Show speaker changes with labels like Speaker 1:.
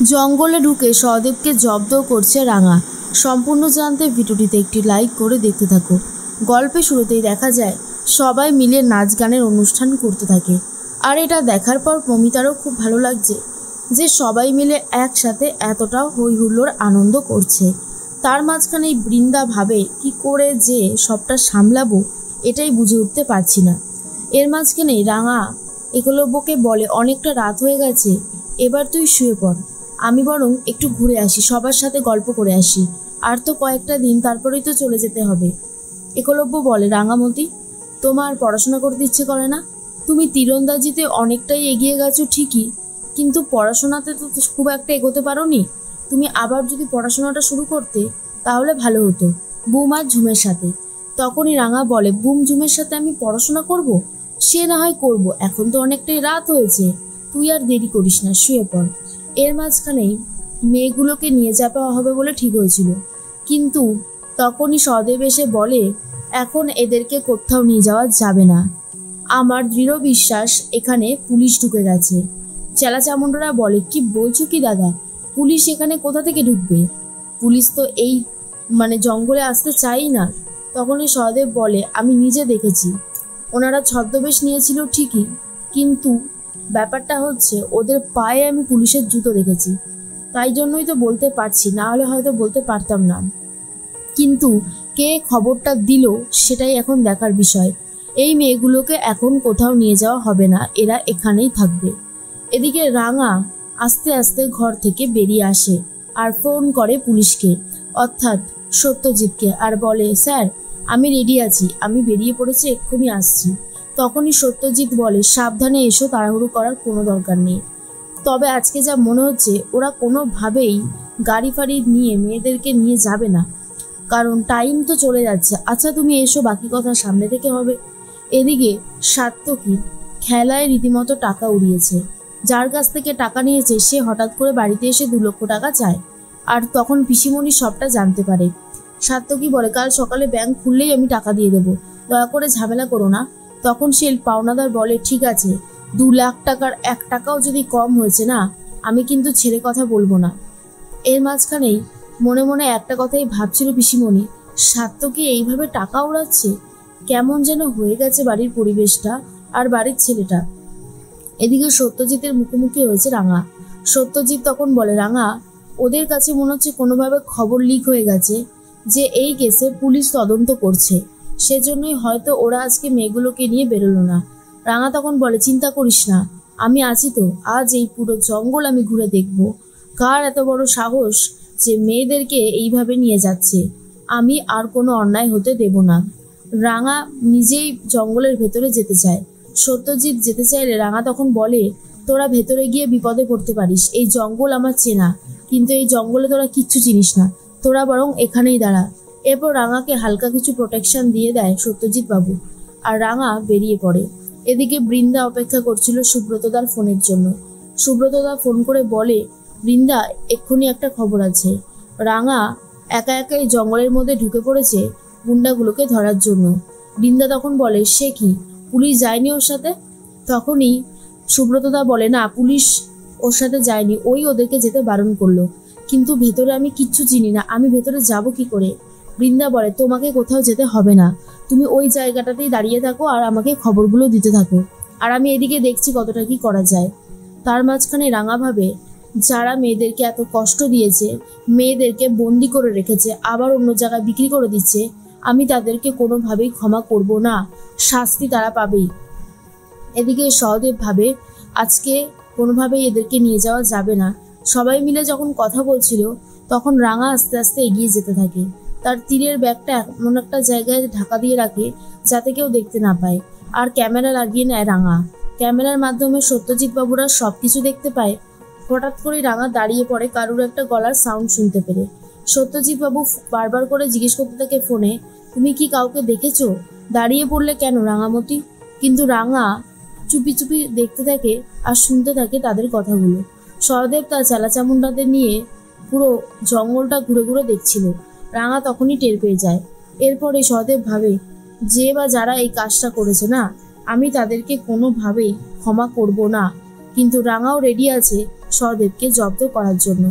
Speaker 1: জঙ্গলে ঢুকে সহদেবকে জব্দ করছে রাঙা। সম্পূর্ণ জানতে ভিডিওটিতে একটি লাইক করে দেখতে থাকো। গল্পে শুরুতেই দেখা যায় সবাই মিলে নাচ গানের অনুষ্ঠান করতে থাকে, আর এটা দেখার পর মমিতারও খুব ভালো লাগছে যে সবাই মিলে একসাথে এতটা হই হুল্লোড় আনন্দ করছে। তার মাঝখানেই বৃন্দা ভাবে কি করে যে সবটা সামলাবো এটাই বুঝে উঠতে পারছি না। এর মাঝখানেই রাঙা একলব্যকে বলে, অনেকটা রাত হয়ে গেছে, এবার তুই শুয়ে পড়, আমি বরং একটু ঘুরে আসি, সবার সাথে গল্প করে আসি, আর তো কয়েকটা দিন, তারপরেই তো চলে যেতে হবে। একলব্য বলে, রাঙামতি, তোমার পড়াশোনা করতে ইচ্ছে করে না? তুমি তীরন্দাজিতে অনেকটাই এগিয়ে গেছো ঠিকই, কিন্তু পড়াশোনাতে তো খুব একটা এগোতে পারোনি। তুমি আবার যদি পড়াশোনাটা শুরু করতে তাহলে ভালো হতো, বুম আর ঝুমের সাথে। তখনই রাঙা বলে, বুম ঝুমের সাথে আমি পড়াশোনা করব? সে না হয় করব, এখন তো অনেকটাই রাত হয়েছে, তুই আর দেরি করিস না, শুয়ে পড়। এর মাঝখানেই মেয়েগুলোকে নিয়ে যাওয়া হবে বলে ঠিক হয়েছিল, কিন্তু তখনই সহদেব এসে বলে, এখন এদেরকে কোথাও নিয়ে যাওয়া যাবে না, আমার দৃঢ় বিশ্বাস এখানে পুলিশ ঢুকে গেছে। চেলাচামুন্ডরা বলে, কি বলছো কি দাদা, পুলিশ এখানে কোথা থেকে ঢুকবে? পুলিশ তো এই জঙ্গলে আসতে চাই না। তখনই সহদেব বলে, আমি নিজে দেখেছি, ওনারা ছদ্মবেশ নিয়েছিল ঠিকই, কিন্তু ব্যাপারটা হচ্ছে ওদের পায়ে আমি পুলিশের জুতো দেখেছি, তাই জন্যই তো বলতে পারছি, না হলে হয়তো বলতে পারতাম না। কিন্তু কে খবরটা দিল সেটাই এখন দেখার বিষয়। এই মেয়েগুলোকে এখন কোথাও নিয়ে যাওয়া হবে না, এরা এখানেই থাকবে। এদিকে রাঙা আস্তে আস্তে ঘর থেকে বেরিয়ে আসে আর ফোন করে পুলিশকে, অর্থাৎ সত্যজিৎকে, আর বলে, স্যার আমি রেডি আছি, আমি বেরিয়ে পড়েছি, এক্ষুনি আসছি। তখনই সত্যজিৎ বলে, সাবধানে এসো, তাড়াহুড়ো করার কোনো দরকার নেই। তবে আজকে যা মনে হচ্ছে ওরা কোনোভাবেই গাড়ি ফাড়ি নিয়ে মেয়েদেরকে নিয়ে যাবে না, কারণ টাইম তো চলে যাচ্ছে। আচ্ছা তুমি এসো, বাকি কথা সামনে থেকে হবে। এদিকে সাত্তকী খেলায় রীতিমতো টাকা উড়িয়েছে। যার কাছ থেকে টাকা নিয়েছে সে হঠাৎ করে বাড়িতে এসে 2 লক্ষ টাকা চায়, আর তখন পিসিমণি সবটা জানতে পারে। সাত্তকী বলে, কাল সকালে ব্যাংক খুললেই আমি টাকা দিয়ে দেবো, দয়া করে ঝামেলা করো না। তখন সে পাওনাদার বলে, ঠিক আছে, 2 লাখ টাকার 1 টাকাও যদি কম হয়েছে না, আমি কিন্তু ছেড়ে কথা বলবো না। এর মাঝখানেই মনে মনে একটা কথাই ভাবছিল পিসিমণি, সাত্তকী এইভাবে টাকা উড়াচ্ছে, কেমন যেন হয়ে গেছে বাড়ির পরিবেশটা আর বাড়ির ছেলেটা। এদিকে সত্যজিতের মুখোমুখি হয়েছে রাঙা। সত্যজিৎ তখন বলে, রাঙা, ওদের কাছে মনে হচ্ছে কোনোভাবে খবর লিক হয়ে গেছে যে এই কেসে পুলিশ তদন্ত করছে, সেজন্যই হয়তো ওরা আজকে মেয়েগুলোকে নিয়ে বেরোলো না। রাঙা তখন বলে, চিন্তা করিস না, আমি আছি তো, আজ এই পুরো জঙ্গল আমি ঘুরে দেখব, কার এত বড় সাহস যে মেয়েদেরকে এইভাবে নিয়ে যাচ্ছে। আমি আর কোনো অন্যায় হতে দেব না। রাঙা নিজেই জঙ্গলের ভেতরে যেতে চায়। সত্যজিৎ যেতে চাইলে রাঙা তখন বলে, তোরা ভেতরে গিয়ে বিপদে পড়তে পারিস, এই জঙ্গল আমার চেনা, কিন্তু এই জঙ্গলে তোরা কিচ্ছু চিনিস না, তোরা বরং এখানেই দাঁড়া। এরপর রাঙাকে হালকা কিছু প্রোটেকশন দিয়ে দেয় সত্যজিৎ বাবু, আর রাঙা বেরিয়ে পড়ে। এদিকে বৃন্দা অপেক্ষা করছিল সুব্রতদার ফোনের জন্য। সুব্রতদা ফোন করে বলে, বৃন্দা, এক্ষুনি একটা খবর আছে, রাঙা একা একাই জঙ্গলের মধ্যে ঢুকে পড়েছে গুন্ডাগুলোকে ধরার জন্য। বৃন্দা তখন বলে, সে কি, পুলিশ যায়নি ওর সাথে? তখনই সুব্রতদা বলে, না, পুলিশ ওর সাথে যায়নি, ওই ওদেরকে যেতে বারণ করলো, কিন্তু ভেতরে আমি কিচ্ছু চিনি না, আমি ভেতরে যাব কি করে? বৃন্দা বলে, তোমাকে কোথাও যেতে হবে না, তুমি ওই জায়গাটাতেই দাঁড়িয়ে থাকো আর আমাকে খবরগুলো দিতে থাকো, আর আমি এদিকে দেখছি কতটা কি করা যায়। তার মাঝখানে রাঙা ভাবে, যারা মেয়েদেরকে এত কষ্ট দিয়েছে, মেয়েদেরকে বন্দি করে রেখেছে, আবার অন্য জায়গায় বিক্রি করে দিচ্ছে, আমি তাদেরকে কোনোভাবেই ক্ষমা করব না, শাস্তি তারা পাবেই। এদিকে সহদেব ভাবে, আজকে কোনোভাবেই এদেরকে নিয়ে যাওয়া যাবে না। সবাই মিলে যখন কথা বলছিল তখন রাঙা আস্তে আস্তে এগিয়ে যেতে থাকে। তার তীরের ব্যাগটা এমন একটা জায়গায় ঢাকা দিয়ে রাখে যাতে কেউ দেখতে না পায়, আর ক্যামেরা লাগিয়ে নেয় রাঙা। ক্যামেরার মাধ্যমে সত্যজিৎ বাবুরা সবকিছু দেখতে পায়। হঠাৎ করে রাঙা দাঁড়িয়ে পড়ে কারুর একটা গলার সাউন্ড শুনতে পেরে। সত্যজিৎ বাবু বারবার করে জিজ্ঞেস করতে থাকে ফোনে, তুমি কি কাউকে দেখেছো? দাঁড়িয়ে পড়লে কেন রাঙামতি? কিন্তু রাঙা চুপি চুপি দেখতে থাকে আর শুনতে থাকে তাদের কথাগুলো। সহদেব তার চেলাচামুন্ডাদের নিয়ে পুরো জঙ্গলটা ঘুরে ঘুরে দেখছিল। রাঙা তখনই টের পেয়ে যায়। এরপরে সহদেব ভাবে, যে বা যারা এই কাজটা করেছে না, আমি তাদেরকে কোনোভাবেই ক্ষমা করব না, কিন্তু রাঙাও রেডি আছে সহদেবকে জব্দ করার জন্য।